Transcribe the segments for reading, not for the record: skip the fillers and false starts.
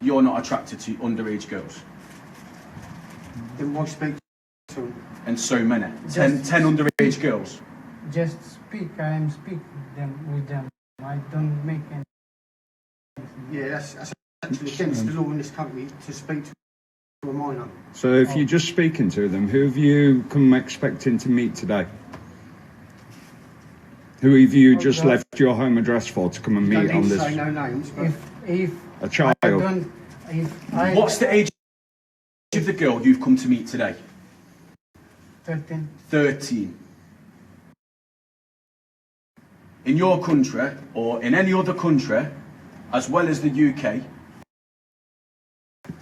you're not attracted to underage girls? Then why speak to them? And so many. 10 underage girls? Just speak, I am speaking with them. I don't make any. Yeah, that's actually against the law in this country to speak to a minor. So if you're just speaking to them, who have you come expecting to meet today? Who have you just left your home address for to come and meet on this? Say no names, but If a child. What's the age of the girl you've come to meet today? 13. 13. In your country, or in any other country, as well as the UK,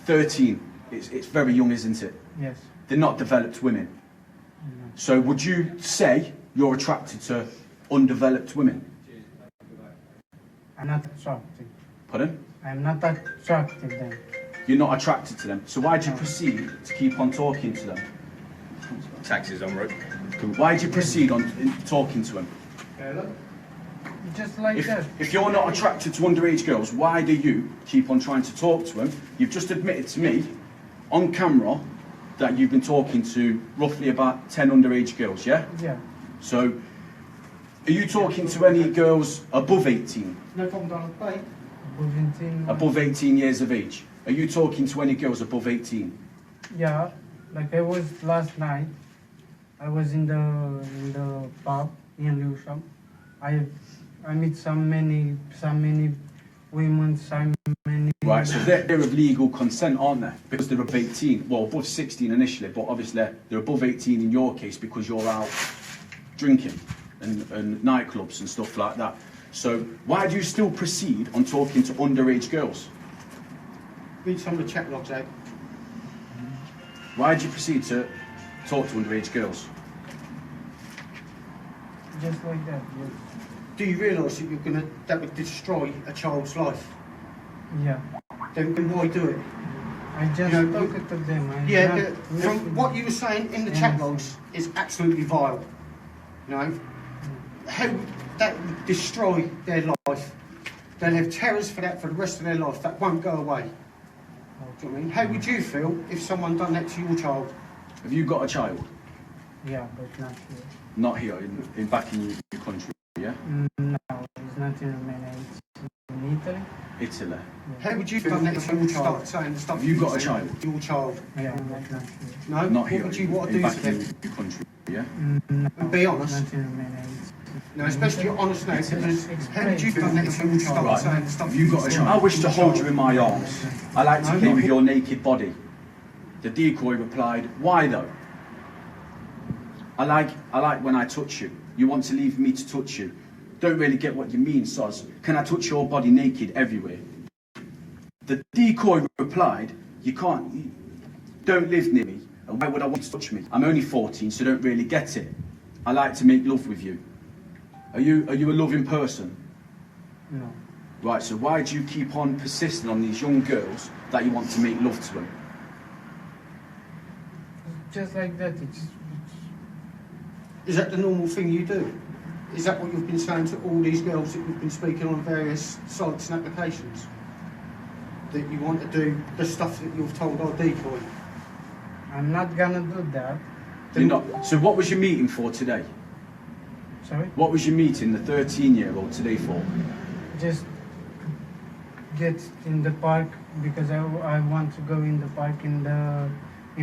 13. It's very young, isn't it? Yes. They're not developed women. No. So would you say you're attracted to undeveloped women? I'm not attracted. Pardon? I'm not attracted then. You're not attracted to them. So why do you proceed to keep on talking to them? Taxis en route. Why do you proceed on talking to them? Just like that. If you're not attracted to underage girls, why do you keep on trying to talk to them? You've just admitted to me, on camera, that you've been talking to roughly about 10 underage girls, yeah? Yeah. So, are you talking to any girls above 18? no problem, darling. Bye. Above 18 years of age? Are you talking to any girls above 18? Yeah, like I was last night. I was in the pub in Lewisham. I meet so many women, so many. Right, so they're of legal consent, aren't they? Because they're above 18. Well, above 16 initially, but obviously they're above 18 in your case because you're out drinking and nightclubs and stuff like that. So why do you still proceed on talking to underage girls? Read some of the chat logs out. Why do you proceed to talk to underage girls? Just like that. Yes. Do you realise that that would destroy a child's life? Yeah. Then why do it? I just talked to them. From what you were saying in the chat logs is absolutely vile. You know, how that would destroy their life. They'll have terrors for that for the rest of their life. That won't go away. Do you know what I mean? How would you feel if someone done that to your child? Have you got a child? Yeah, but not here. Not here, back in your country, yeah? No, it's not in Romania. It's in Italy. Italy. How would you feel that if you start saying the stuff? Have you got a child? Your child. Yeah, but not here. No. Not here. What would you want to do back to them? in your country, yeah? No, Be honest. Not in Romania. No, especially honest now, because how would you feel that if you start saying the stuff? Have you got a child? I wish to hold you in my arms. I like to play with your naked body. The decoy replied, why though? I like when I touch you. You want to leave me to touch you. Don't really get what you mean, Soz. Can I touch your body naked everywhere? The decoy replied, you can't, don't live near me. And why would I want to touch me? I'm only 14, so don't really get it. I like to make love with you. Are you a loving person? No. Right, so why do you keep on persisting on these young girls that you want to make love to them? Just like that. Is that the normal thing you do? Is that what you've been saying to all these girls that you've been speaking on various sites and applications? That you want to do the stuff that you've told our decoy? I'm not gonna do that. You're not. So what was your meeting for today? Sorry? What was your meeting, the 13-year-old, today for? Just get in the park because I want to go in the park in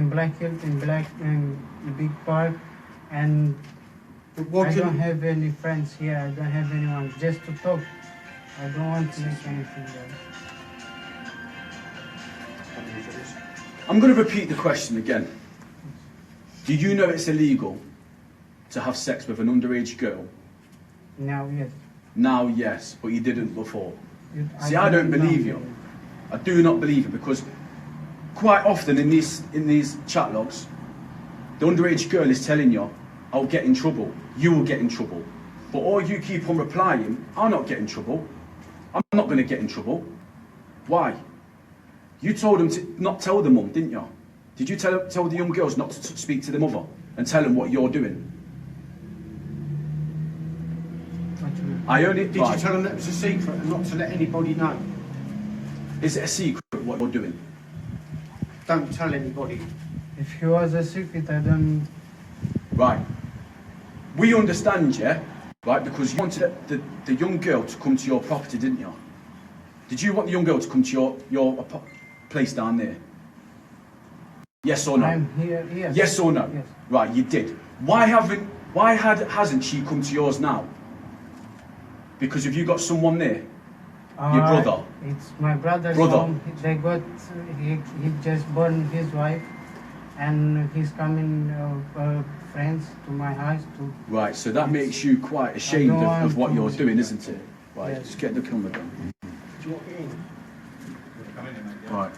Black Hill, in big park, and I don't have any friends here. I don't have anyone just to talk. I don't want to make anything else. I'm going to repeat the question again. Do you know it's illegal to have sex with an underage girl? Now, yes. Now, yes, but you didn't before. See, I don't believe you. I do not believe you, because quite often in these chat logs, the underage girl is telling you, I'll get in trouble, you will get in trouble. But all you keep on replying, I'll not get in trouble. I'm not going to get in trouble. Why? You told them to not tell the mum, didn't you? Did you tell the young girls not to speak to the mother and tell them what you're doing? What do you mean? Did you tell them that it was a secret and not to let anybody know? Is it a secret what you're doing? Don't tell anybody. If it was a secret, I don't. Right. We understand, yeah? Right, because you wanted the young girl to come to your property, didn't you? Did you want the young girl to come to your place down there? Yes or no? I'm here. Yes. Yes or no? Yes. Right, you did. Why hasn't she come to yours now? Because have you got someone there? Your brother? It's my brother's Brother. home. He just burned his wife, and he's coming friends to my house to. Right, so that makes you quite ashamed of what you're doing, isn't it? Right, Yes. just get the camera down. Do you want it in? Right.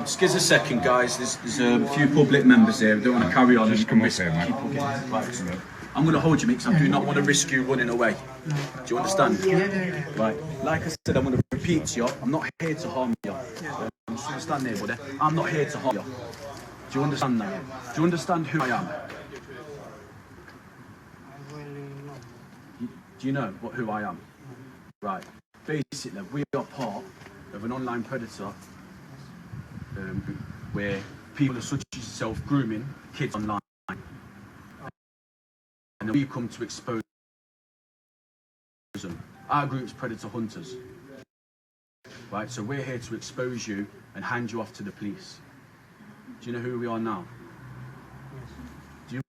Just give us a second, guys. There's a few public members here. We don't want to carry on. Just come up here, mate. Right. I'm going to hold you, mate, because I do not want to risk you running away. Do you understand? Yeah. Right. Like I said, I'm going to repeat to you. I'm not here to harm you. Just understand there, buddy. I'm not here to harm you. Do you understand that? Do you understand who I am? I really know. Do you know who I am? Right. Basically, we are part of an online predator where people such as yourself grooming kids online. And we come to expose them. Our group's Predator Hunters. Right, so we're here to expose you and hand you off to the police. Do you know who we are now? Yes. Do you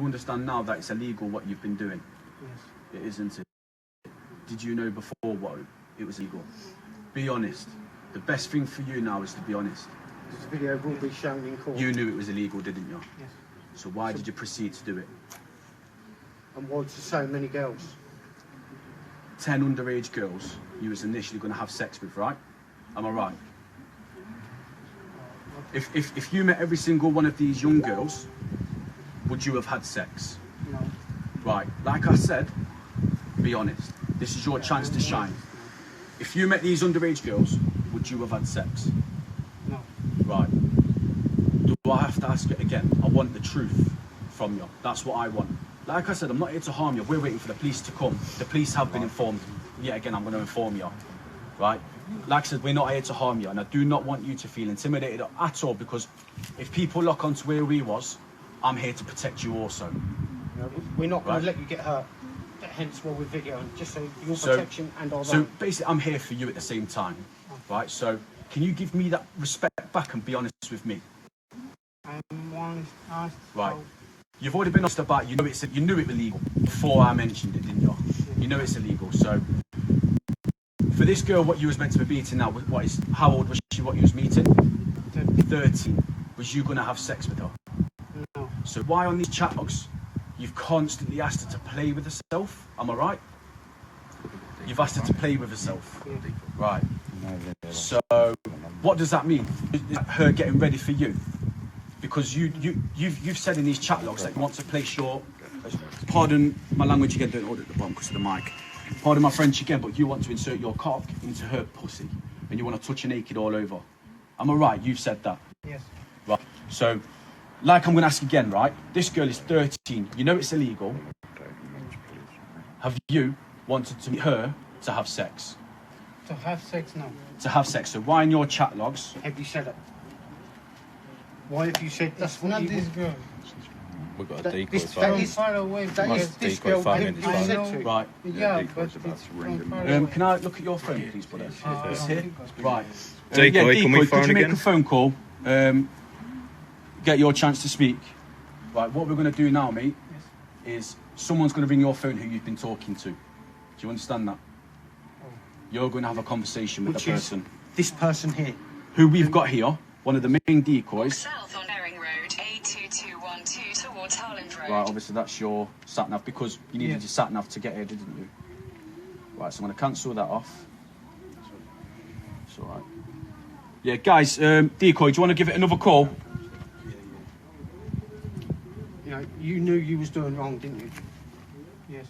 understand now that it's illegal what you've been doing? Yes. It isn't it? Did you know before what it was illegal? Be honest. The best thing for you now is to be honest. This video will be shown in court. You knew it was illegal, didn't you? Yes. So why did you proceed to do it? And why to so many girls? 10 underage girls you was initially going to have sex with, right? Am I right? If you met every single one of these young girls, would you have had sex? No. Right, like I said, be honest. This is your chance to shine. If you met these underage girls, would you have had sex? No. Right. Do I have to ask it again? I want the truth from you. That's what I want. Like I said, I'm not here to harm you. We're waiting for the police to come. The police have been informed. Yet again, I'm going to inform you. Right? Like I said, we're not here to harm you. And I do not want you to feel intimidated at all, because if people lock onto where we was, I'm here to protect you also. No, we're not going Right. to let you get hurt. Hence why we're videoing, just so your protection and our So own. basically, I'm here for you at the same time. Right? So can you give me that respect back and be honest with me? I'm honest. Right. You've already been honest about you knew it was illegal before I mentioned it, didn't you? You know it's illegal. So for this girl, what you was meant to be meeting now, how old was she? What you was meeting? 13. Was you going to have sex with her? No. So why on these chat logs, you've constantly asked her to play with herself? Am I right? You've asked her to play with herself. Right. So what does that mean? Is that her getting ready for you? Because you've said in these chat logs that you want to place your, pardon my language again, don't hold it at the bottom because of the mic. Pardon my French again, but you want to insert your cock into her pussy and you want to touch her naked all over. Am I right? You've said that. Yes. Right. So, like I'm going to ask again, right? This girl is 13. You know it's illegal. Have you wanted to meet her to have sex? To have sex now. To have sex. So why in your chat logs? Have you said it? Why have you said that's It's what not you this want? girl. We've got a That- decoy this- phone. that From is- far away. That because is this decoy girl 5 who minutes you phone. said I to. know. Right. Yeah, but decoy's it's about to from ring far them. away. Can I look at your phone, please, buddy? It's here. Right. Decoy, can we could phone you make again? a phone call? Get your chance to speak. Right. What we're going to do now, mate, is someone's going to ring your phone who you've been talking to. Do you understand that? You're going to have a conversation with Which the is person this person here. who we've got here. One of the main decoys. South on Herring Road, A2212 towards Harland Road. Right, obviously that's your sat nav because you needed Yeah. your sat nav to get here, didn't you? Right, so I'm going to cancel that off. It's all right. Yeah, guys, decoy, do you want to give it another call? You know, you knew you was doing wrong, didn't you? Yes.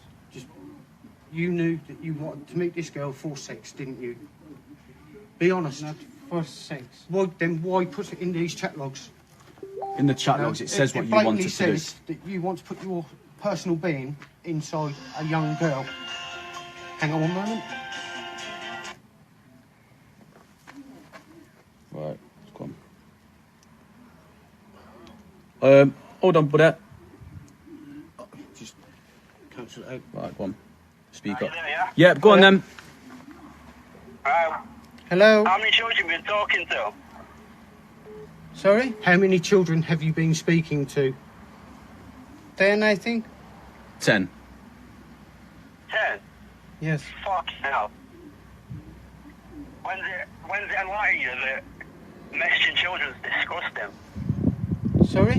You knew that you wanted to meet this girl for sex, didn't you? Be honest. Not for sex. Why put it in these chat logs? In the chat No, logs, it says what you blatantly wanted to do. says that you want to put your personal being inside a young girl. Hang on one moment. Right, come on. Hold on, buddy. Just cancel it out. Right, go on. Speak up. there, yeah? Yeah, go on then. Hello? How many children have you been talking to? Sorry? How many children have you been speaking to? 10, I think. 10. 10? Yes. Fuck hell. When's it enlighten you that messaging children's disgusting? Sorry?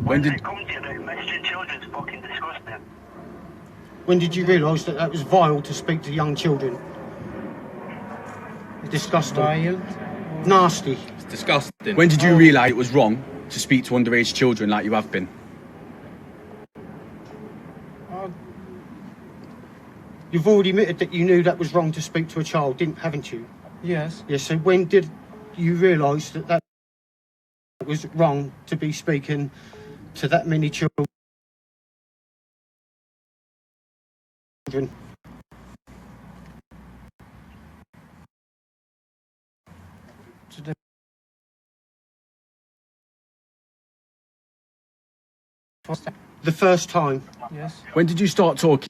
When did- did it come to you that messaging children's fucking disgusting? When did you realise that that was vile to speak to young children? Disgusting. Wild. Nasty. It's disgusting. When did you realise it was wrong to speak to underage children like you have been? You've already admitted that you knew that was wrong to speak to a child, haven't you? Yes. Yes, so when did you realise that that was wrong to be speaking to that many children? To the first time. The first time. Yes. When did you start talking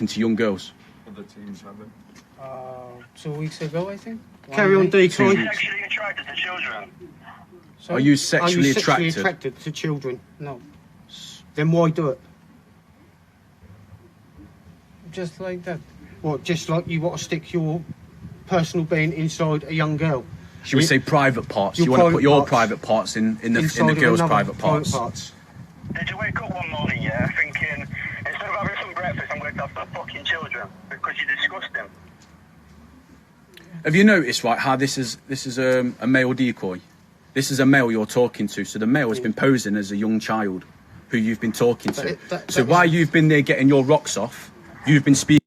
to young girls? Other teams haven't. 2 weeks ago, I think. Carry on, week. decoy. Sexually attracted to children? Sorry? Are you Are sexually you sexually attracted? attracted to children? No. Then why do it? Just like that. What, just like you want to stick your personal being inside a young girl? Should we say private parts? Your You want to put private your parts. private parts in the Inside of girls' another private parts? Did you wake up one morning, yeah, thinking, instead of having some breakfast, I'm going to have some fucking children because you're disgusting? Have you noticed, right, how this is a male decoy? This is a male you're talking to, so the male has been posing as a young child who you've been talking to. So while you've been there getting your rocks off, you've been speaking.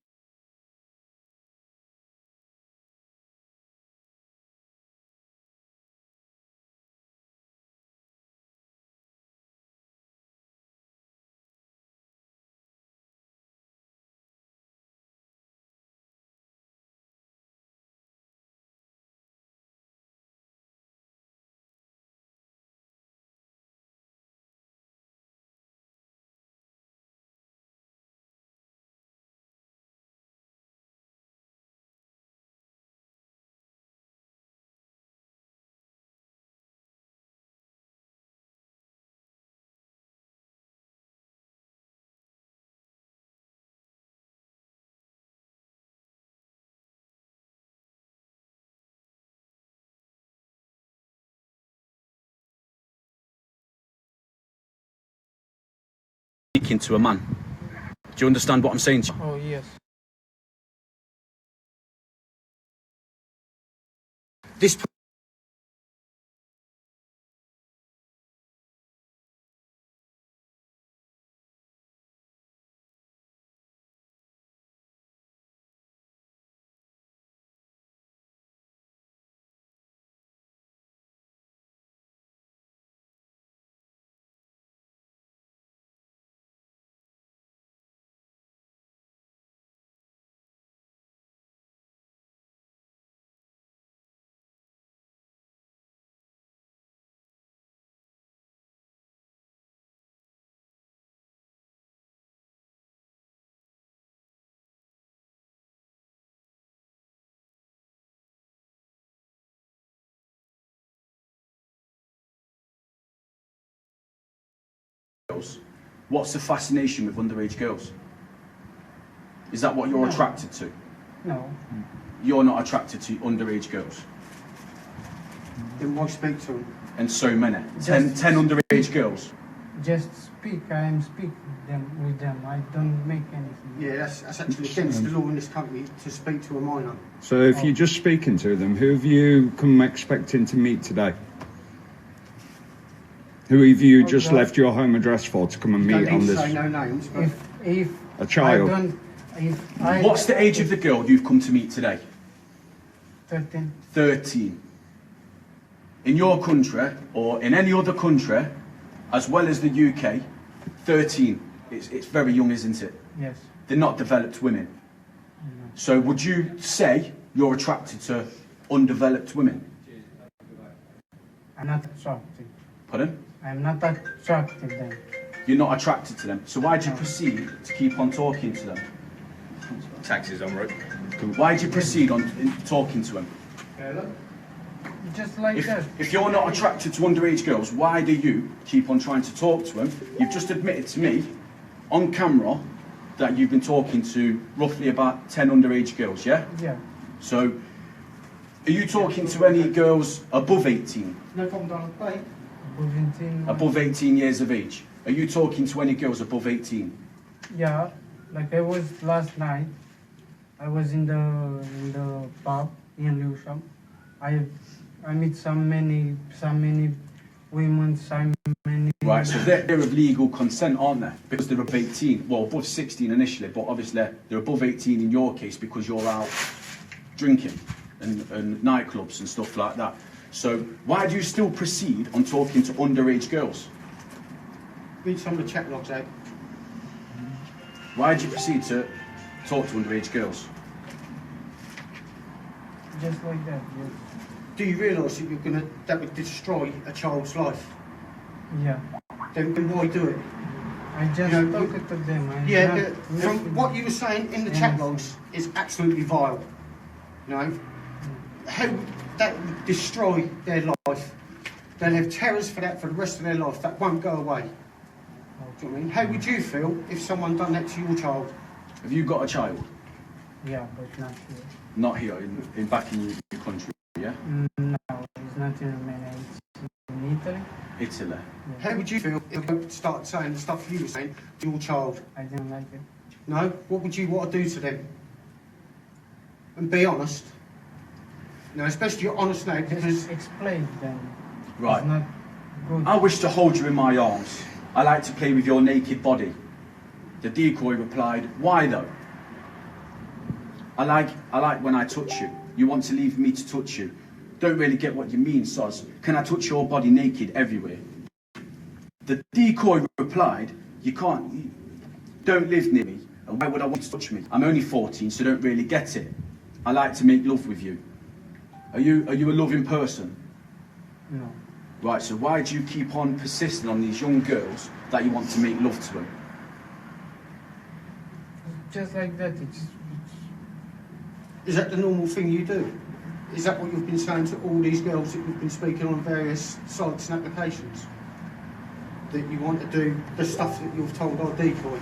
To a man. Do you understand what I'm saying to you? Oh, yes. This What's the fascination with underage girls? Is that what you're attracted to? No. You're not attracted to underage girls? Then why speak to them? And so many. 10 underage girls? Just speak. I am speaking with them. I don't make anything. Yeah, that's actually against the law in this country to speak to a minor. So if you're just speaking to them, who have you come expecting to meet today? Who have you just left your home address for to come and Don't meet need on to this? say no names, but If A child. I don't, if I What's the age of the girl you've come to meet today? 13. 13. In your country, or in any other country, as well as the UK, 13 it's very young, isn't it? Yes. They're not developed women. No. So would you say you're attracted to undeveloped women? I'm not attracted. Pardon? I'm not attracted then. You're not attracted to them. So why do you proceed to keep on talking to them? Taxis en route. Why do you proceed on talking to them? Just like that. If you're not attracted to underage girls, why do you keep on trying to talk to them? You've just admitted to me on camera that you've been talking to roughly about 10 underage girls, yeah? Yeah. So, are you talking to any girls above 18? No problem, darling. Bye. Above 18 years of age? Are you talking to any girls above 18? Yeah. Like I was last night. I was in the pub in Lewisham. I meet so many women, so many. Right, so they're of legal consent, aren't they? Because they're above 18. Well, above 16 initially, but obviously they're above 18 in your case because you're out drinking and nightclubs and stuff like that. So why do you still proceed on talking to underage girls? Read some of the chat logs out. Why do you proceed to talk to underage girls? Just like that. Yes. Do you realise that that would destroy a child's life? Yeah. Then why do it? I just You know, talked to them. From what you were saying in the chat logs is absolutely vile. You know, how that would destroy their life. They'll have terrors for that for the rest of their life. That won't go away. Do you know what I mean? How would you feel if someone done that to your child? Have you got a child? Yeah, but not here. Not here, back in your country, yeah? No, it's not in Romania. It's in Italy. Italy. How would you feel if you started saying the stuff you were saying to your child? I didn't like it. No? What would you want to do to them? And be honest. You know, especially you're honest now because... Just explain them. Right. It's not good. I wish to hold you in my arms. I like to play with your naked body. The decoy replied, why though? I like when I touch you. You want to leave me to touch you. Don't really get what you mean, Soz. Can I touch your body naked everywhere? The decoy replied, you can't. Don't live near me. And why would I want to touch me? I'm only 14, so don't really get it. I like to make love with you. Are you a loving person? No. Right, so why do you keep on persisting on these young girls that you want to make love to them? Just like that. Is that the normal thing you do? Is that what you've been saying to all these girls that you've been speaking on various sites and applications? That you want to do the stuff that you've told our decoy?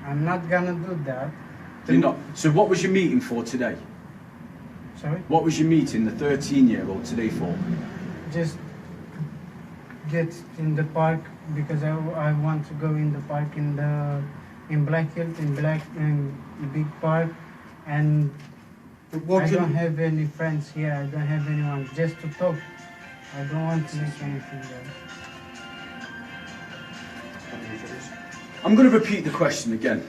I'm not gonna do that. You're not. So what was your meeting for today? Sorry? What was your meeting, the 13-year-old, today for? Just get in the park because I want to go in the park in Black Hill, in big park, and I don't have any friends here. I don't have anyone just to talk. I don't want to make anything else. I'm going to repeat the question again.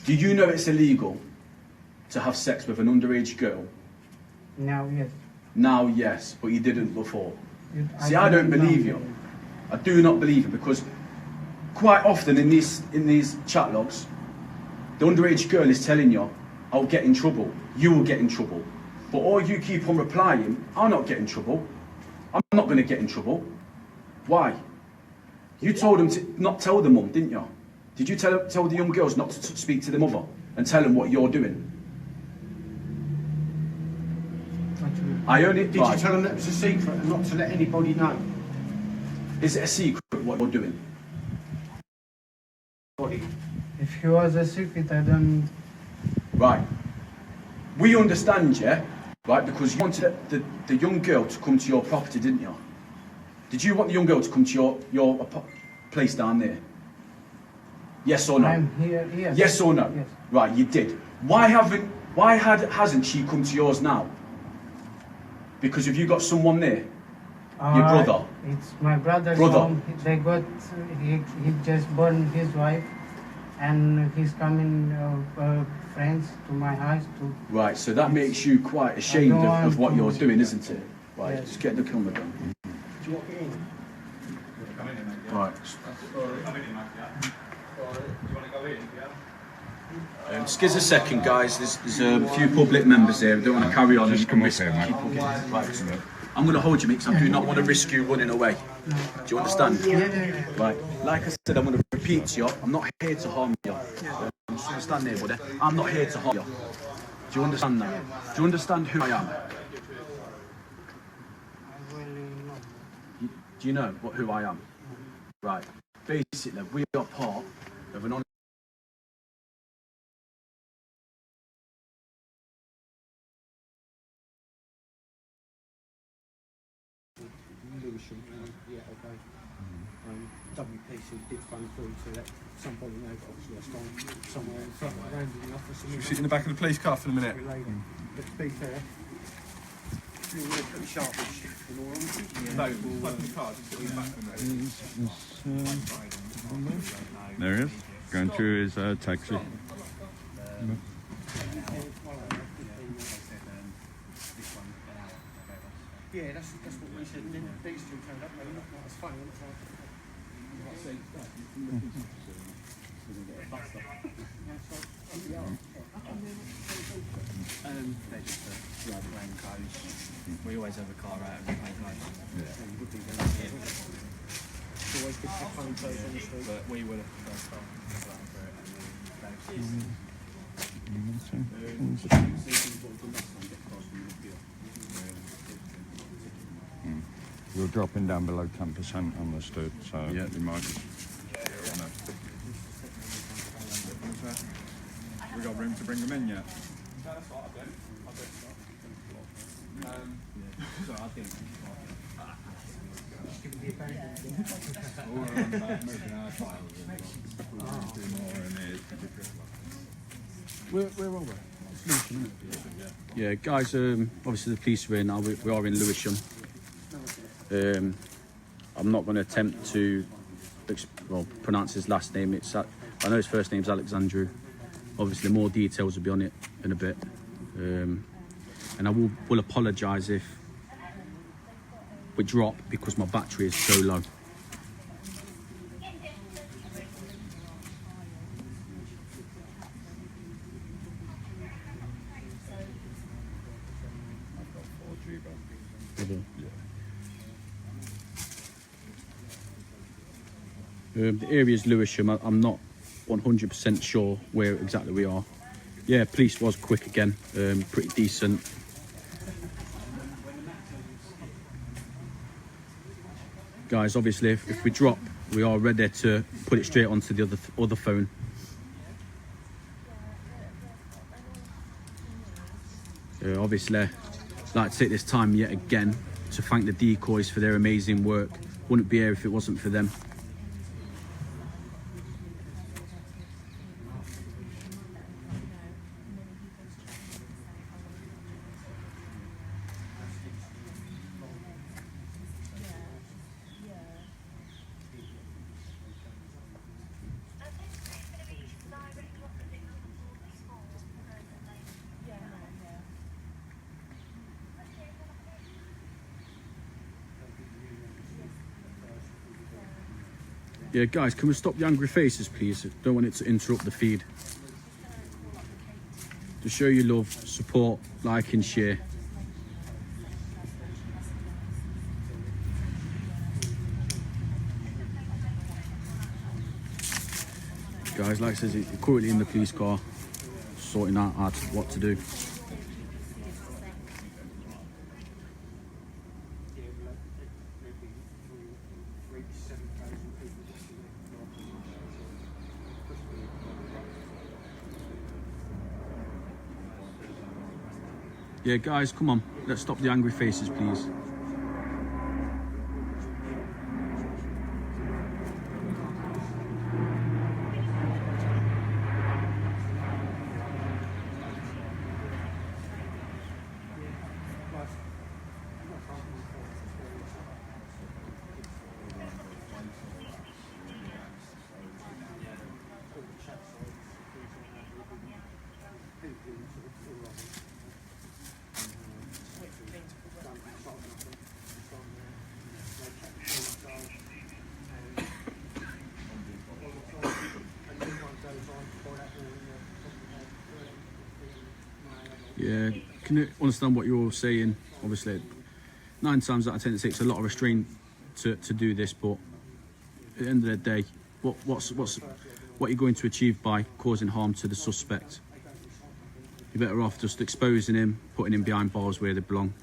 Do you know it's illegal to have sex with an underage girl? Now, yes. Now, yes, but you didn't before. See, I I don't don't believe know. you. I do not believe you because quite often in these chat logs, the underage girl is telling you, I'll get in trouble, you will get in trouble. But all you keep on replying, I'll not get in trouble. I'm not going to get in trouble. Why? You told them to not tell the mum, didn't you? Did you tell the young girls not to speak to the mother and tell them what you're doing? Did you tell them that it was a secret and not to let anybody know? Is it a secret what you're doing? If it was a secret, I don't... Right. We understand, yeah? Right, because you wanted the young girl to come to your property, didn't you? Did you want the young girl to come to your place down there? Yes or no? I'm here, yes. Yes or no? Yes. Right, you did. Why hasn't she come to yours now? Because have you got someone there? Your brother? It's my brother's Brother. home. He just burned his wife, and he's coming friends to my house to... Right, so that makes you quite ashamed of what you're doing, isn't it? Right, Yes. just get the camera down. Do you want me in? Right. Just give us a second, guys. There's a few public members here who don't want to carry on. Just and come up risk here, mate. people getting right. I'm going to hold you, mate, because I do not want to risk you running away. Do you understand? Yeah. Right. Like I said, I'm going to repeat to you. I'm not here to harm you. Just understand here, buddy. I'm not here to harm you. Do you understand that? Do you understand who I am? Do you know who I am? Right. Basically, we are part of an WPC did phone through to let somebody know that obviously I stand somewhere in front around in the office. Should we sit in the back of the police car for a minute? But to be fair, you're really pretty sharpish in all honesty. No, back in the car, just sit in the back of the minute. There he is, going through his taxi. Yeah, that's what we said. And then these two turned up. They looked like it's funny. It looks like They're just the plain codes. We always have a car out of the plain codes. it's always good to have phone codes on the street. But we would have first time going through it and You're dropping down below 10% on the stud, so Yeah. you might just... We got room to bring them in yet? So I think Where are we? Yeah, guys. Obviously, the police are here now. We are in Lewisham. I'm not going to attempt to pronounce his last name. I know his first name's Alexandru. Obviously, more details will be on it in a bit. And I will apologise if we drop because my battery is so low. The area is Lewisham. I'm not 100% sure where exactly we are. Yeah, police was quick again, pretty decent. Guys, obviously, if we drop, we are ready to put it straight onto the other phone. Obviously, I'd like to take this time yet again to thank the decoys for their amazing work. Wouldn't be here if it wasn't for them. Yeah, guys, can we stop the angry faces, please? Don't want it to interrupt the feed. To show your love, support, like and share. Guys, like I said, you're currently in the police car, sorting out what to do. Yeah, guys, come on. Let's stop the angry faces, please. Yeah, can you understand what you're saying? Obviously, 9 times out of 10 it takes a lot of restraint to do this, but at the end of the day, what you're going to achieve by causing harm to the suspect? You're better off just exposing him, putting him behind bars where they belong.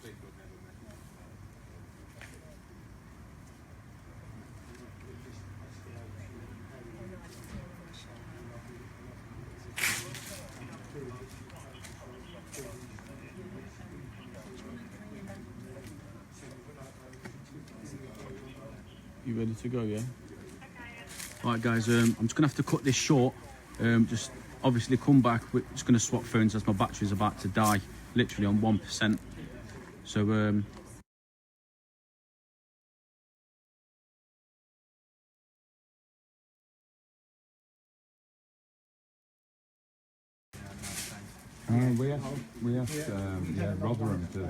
You ready to go, yeah? Alright guys, I'm just gonna have to cut this short. Just obviously come back, we're just gonna swap phones as my battery's about to die, literally on 1%. So we asked Rotherham to.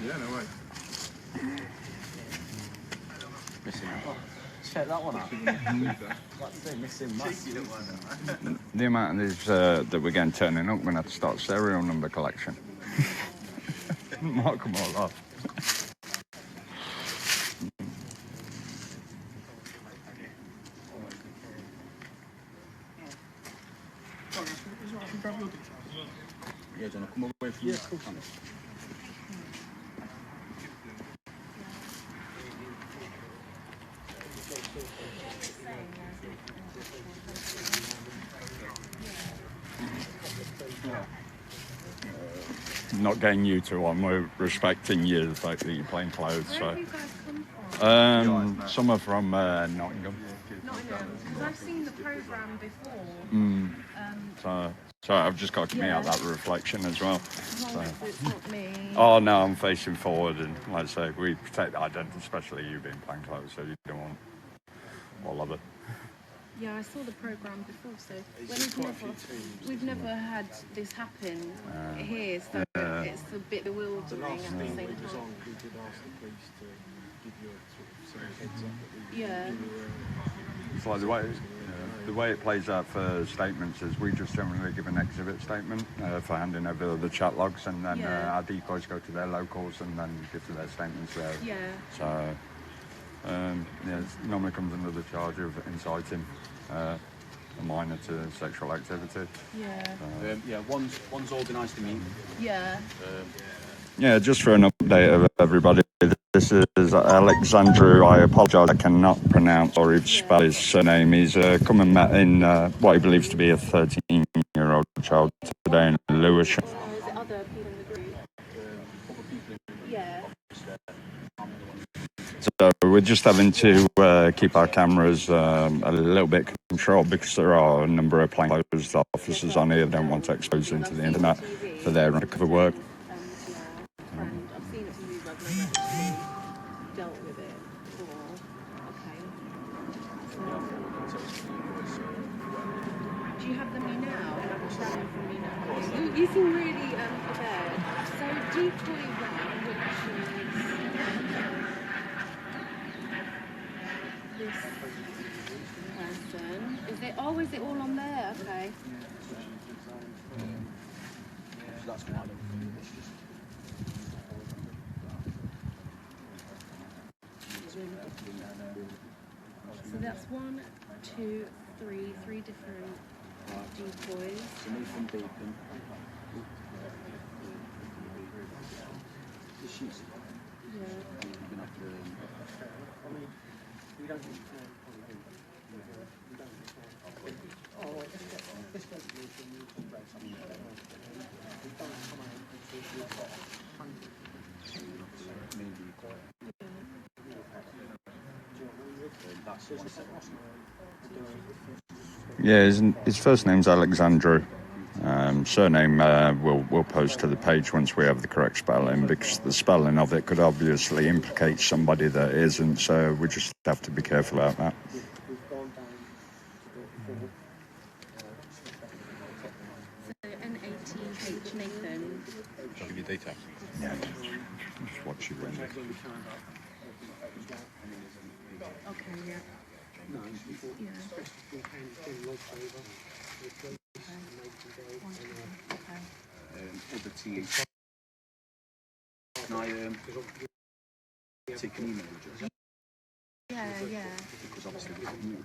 Yeah, no way. Missing out. Check that one out. That's it, missing massive. The amount of these that we're getting turning up, we're going to have to start serial number collection. Mark them all off. yeah, do you wanna come away from this? Not getting you to one, we're respecting you, the fact that you're playing clothes. Where So. have you guys come from? Some are from Nottingham. Nottingham. Because I've seen the programme before. So I've just got to give me out that reflection as well. So. It's not me. Oh no, I'm facing forward, and like I say, we protect the identity, especially you being plain clothes, so you don't want all of it. Yeah, I saw the programme before, so we've never had this happen here, so it's a bit bewildering at the same time. We did ask the police to give you a sort of heads up that we Yeah. It's like the way it plays out for statements is we just generally give an exhibit statement for handing over the chat logs, and then our decoys go to their locals and then give to their statements there. Yeah. So it normally comes under the charge of inciting a minor to sexual activity. Yeah. One's organised a meeting. Yeah. Yeah, just for an update of everybody, this is Alexandru. I apologise, I cannot pronounce or even spell his surname. He's come and met in what he believes to be a 13-year-old child today in Lewisham. Is it other people in the group? Yeah. So we're just having to keep our cameras a little bit controlled because there are a number of plainclothes officers on here that don't want to expose into the internet for their undercover work. And I've seen it from you, but I've never actually dealt with it before. Okay. Do you have them me now? And I can show them from me now. You seem really prepared. So decoy one, which is this person. Is it all on there? Okay. So that's one. So that's 1, 2, 3, 3 different decoys. Nathan Bacon. The sheets. Yeah. You're gonna have to. Yeah, his first name's Alexandru. Surname we'll post to the page once we have the correct spelling, because the spelling of it could obviously implicate somebody that isn't, so we just have to be careful about that. So N-A-T-H Nathan. Shall I give you details? Yeah, just watch your window. Okay, yeah. Yeah. Other tea. Can I take an email address? Yeah. Because obviously we've got more.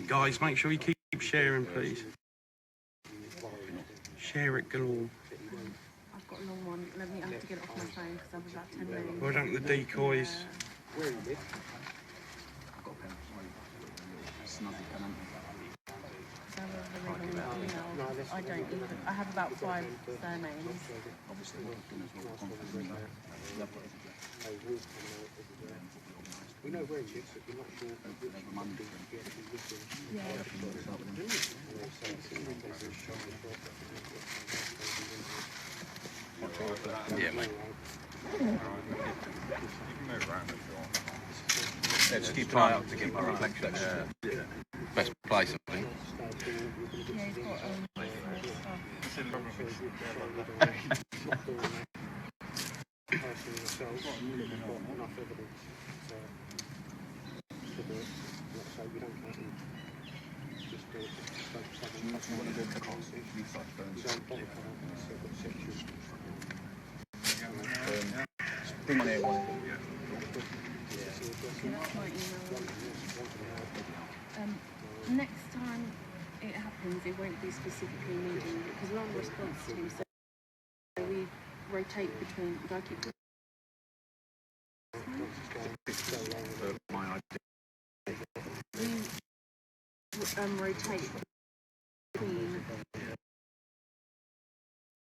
Guys, make sure you keep sharing, please. Share it galore. I've got a long one. I have to get it off my phone because I've about 10 minutes. Why don't the decoys? Where you live? I've got a pen. Snazzy pen, I don't even. I have about 5 surnames. obviously what I've done as well. Confident in that. We know where he lives, but we're not sure Yeah, mate. Yeah, just keep an eye out to get my reflection. Best place, I think. Yeah, he's got Bring on here one. that's my email. Next time it happens, it won't be specifically needing because we're on the response team, so we rotate between. Do I keep? My idea. We rotate between,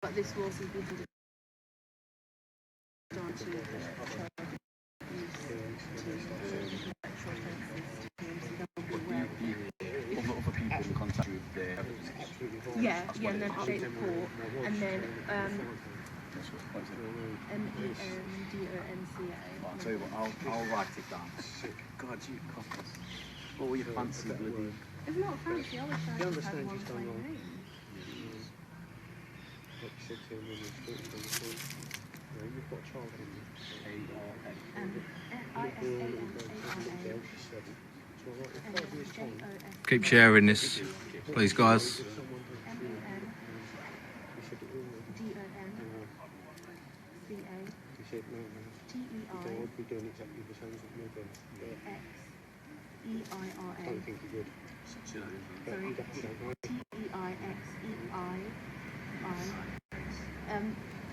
but this will also be handed down to the Other people in contact with their yeah, and then update the port, and then MENDONCA. I'll tell you what, I'll write it down. God, you coppers. Oh, you fancy bloody. It's not fancy, I wish I had one same name. You've got a child Keep sharing this, please, guys. be doing exactly the same as me doing. X-E-I-R-A. I don't think he would. Sorry, T-E-I-X-E-I-I.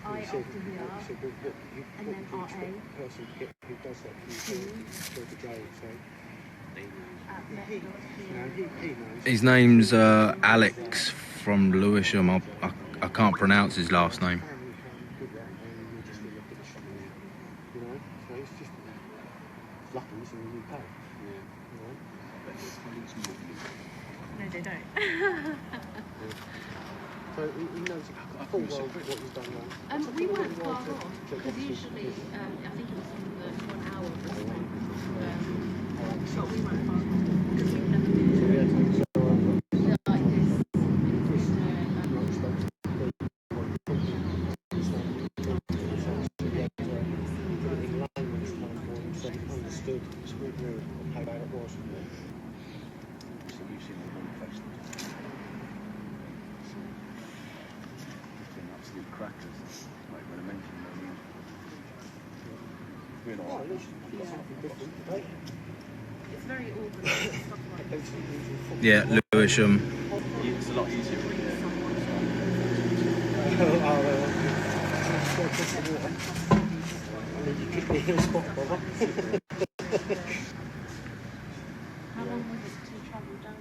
I after the R, and then R-A. Person to get who does that, go to jail, so. His name's Alex from Lewisham. I can't pronounce his last name. No, they don't. So he knows full well what he's done wrong. We weren't far off, because usually, I think it was on the 1 hour response, but we weren't far off, because we've never been like this. Understood how bad it was. So you've seen the manifesto. It's been absolute crackers. Like when I mentioned them. We're not. It's very organised, stuff like that. Yeah, Lewisham. It's a lot easier when How long was it to travel down?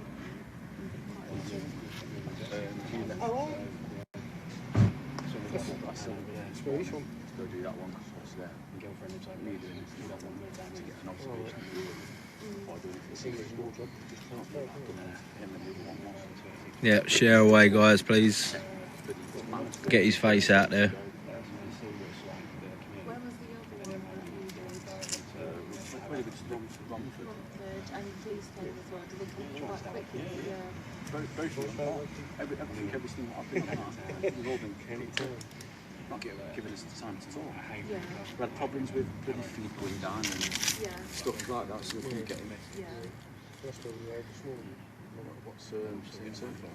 Which one? Let's go do that one because what's there? My girlfriend was like, me doing this, do that one to get an observation. Yeah, share away, guys, please. Get his face out there. Where was the other one that you did? Romford. And police came as well. Did they come quite quickly? Yeah. Both of them. I think every single one I've been on, we've all been not giving us the time to talk. Yeah. We had problems with bloody feet going down and stuff like that, so we couldn't get him. Yeah. That's what we had this morning. What's it's in for?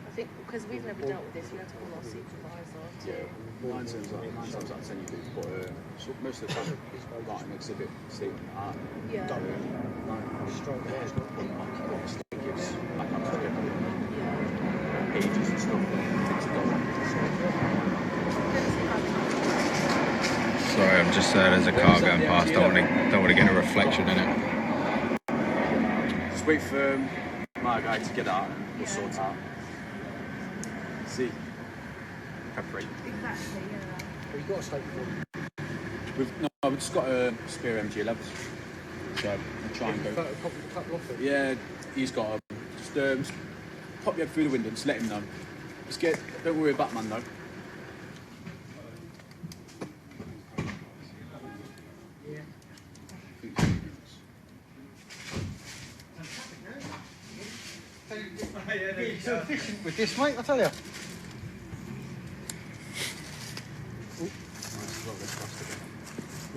I think because we've never dealt with this, we had to call our supervisor to. Nine times out of 10 you do, but most of the time write an exhibit statement out. Yeah. Pages and stuff. Sorry, I'm just there's a car going past. Don't want to get a reflection in it. Just wait for my guy to get out and we'll sort it out. See? Preparation. Exactly, yeah. Have you got a statement? We've just got a spare MG11. So we'll try and go. Couple off it? Yeah, he's got just pop your head through the window and just let him know. Don't worry about Batman though. So efficient with this, mate, I tell you.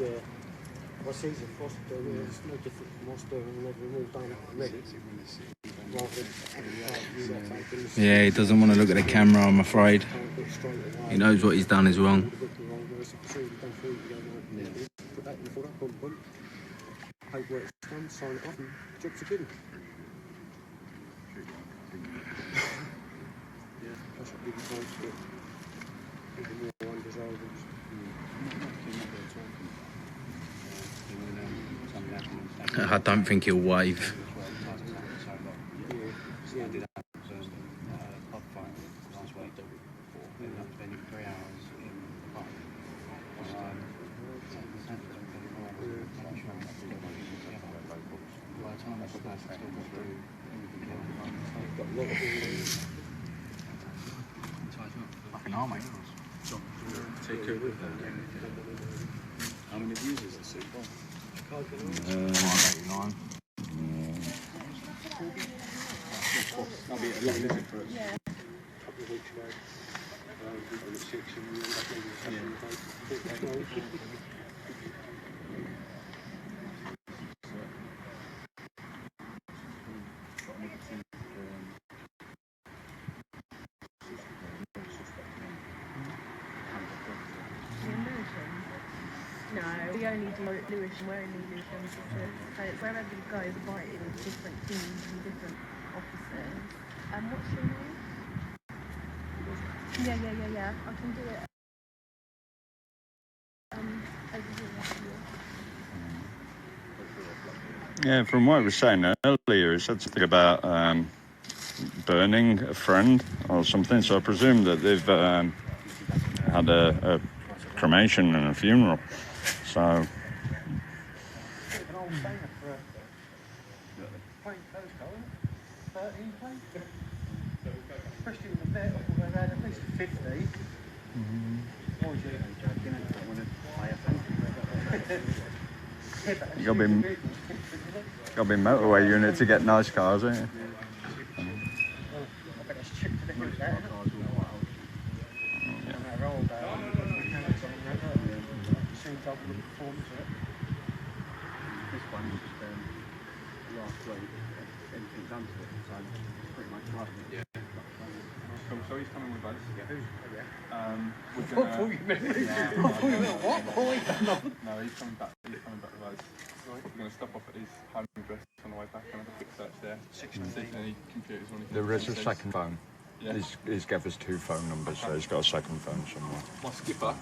Yeah. I see it's a frost doing it's no different from us doing whenever we're all done already. Yeah, he doesn't want to look at the camera, I'm afraid. He knows what he's done is wrong. Put that in the folder, boom. Paperwork's done, sign it off, and jobs are good. That's what big times to get even more undesirables. I don't think he'll wave. Fucking arm, mate. Take it with them. How many views is it, Super? 89. That'll be a lot easier for us. Yeah. A couple of weeks ago, we got 6 and we ended up leaving the No, we only do Lewisham, we're only Lewisham. So it's wherever you go, invited with different teams and different officers. What's your name? Yeah. I can do it. Over here. Yeah, from what I was saying earlier, he said something about burning a friend or something. So I presume that they've had a cremation and a funeral. So An old banger for a plane postcode, 13 plane. Especially with the vet, they've had at least 50. you got to be motorway unit to get nice cars, ain't you? I bet it's chipped to the hilt there. They're old, mechanics on them, seen double the performance of it. This one was just last week. Anything done to it, so it's pretty much right. Yeah. Cool, so he's coming with us. Yeah. We're What for you meant? What? Boy? No, he's coming back with us. We're going to stop off at his home address on the way back and have a quick search there. See if any computers or anything. There is a second phone. Yeah. He's gave us 2 phone numbers, so he's got a second phone somewhere. My skipper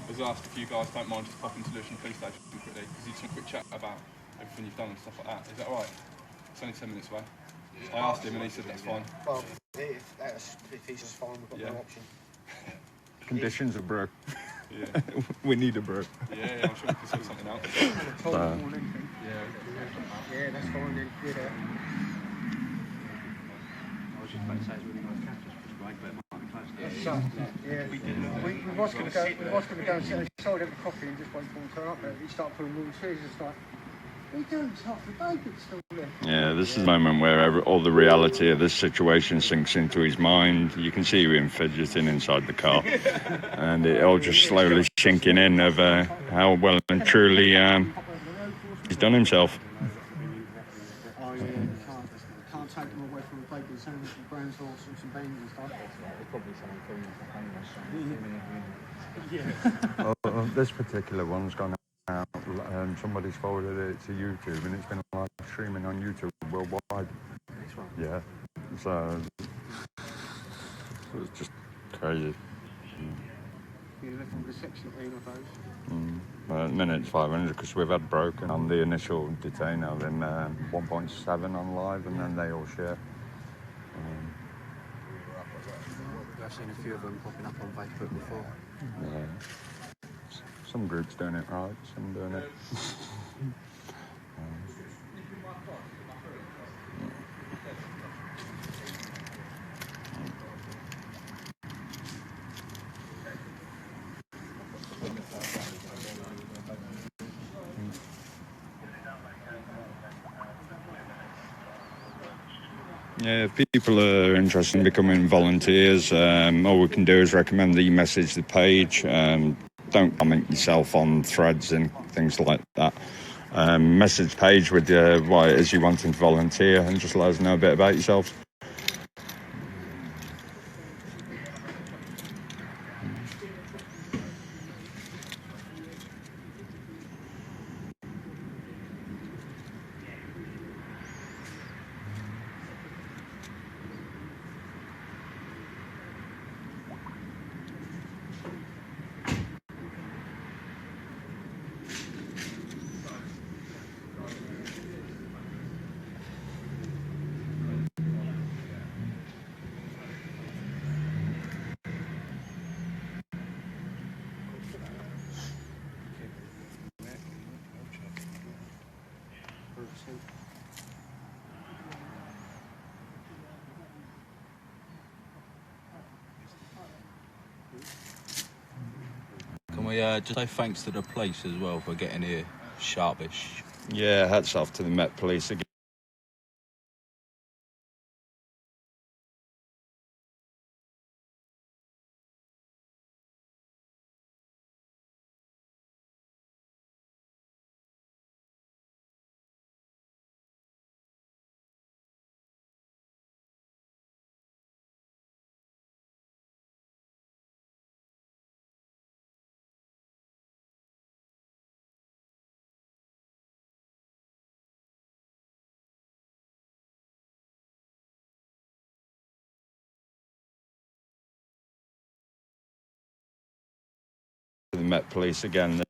has asked if you guys don't mind just popping to Lewisham Police Station quickly, because he's had a quick chat about everything you've done and stuff like that. Is that alright? It's only 10 minutes away. I asked him and he said that's fine. Well, if he's just fine, we've got no option. conditions of brew. Yeah. We need a brew. Yeah, I'm sure we can sort something out. Yeah, that's fine then. Yeah. I was just about to say it's really nice cactus, which is great, but it might be closed. Yeah. We was going to go and sit on the side of the coffee and just wait for him to turn up, but he started putting wooden chairs and stuff. What are you doing? It's half the bacon's still there. Yeah, this is the moment where all the reality of this situation sinks into his mind. You can see him fidgeting inside the car, and it all just slowly sinking in of how well and truly he's done himself. Oh yeah, can't take them away from the bacon sandwich and brown sauce and some beans and stuff. This particular one's gone out. Somebody's forwarded it to YouTube, and it's been live streaming on YouTube worldwide. This one? Yeah, so it's just crazy. You left with a section of those. Well, at the minute it's 500 because we've had broken on the initial detainer, then 1.7 on live, and then they all share. I've seen a few of them popping up on Facebook before. Some groups doing it right, some doing it. Yeah, if people are interested in becoming volunteers, all we can do is recommend that you message the page. Don't comment yourself on threads and things like that. Message page with why it is you wanting to volunteer, and just let us know a bit about yourself. Can we just say thanks to the police as well for getting here sharpish? Yeah, hats off to the Met Police again. The Met Police again.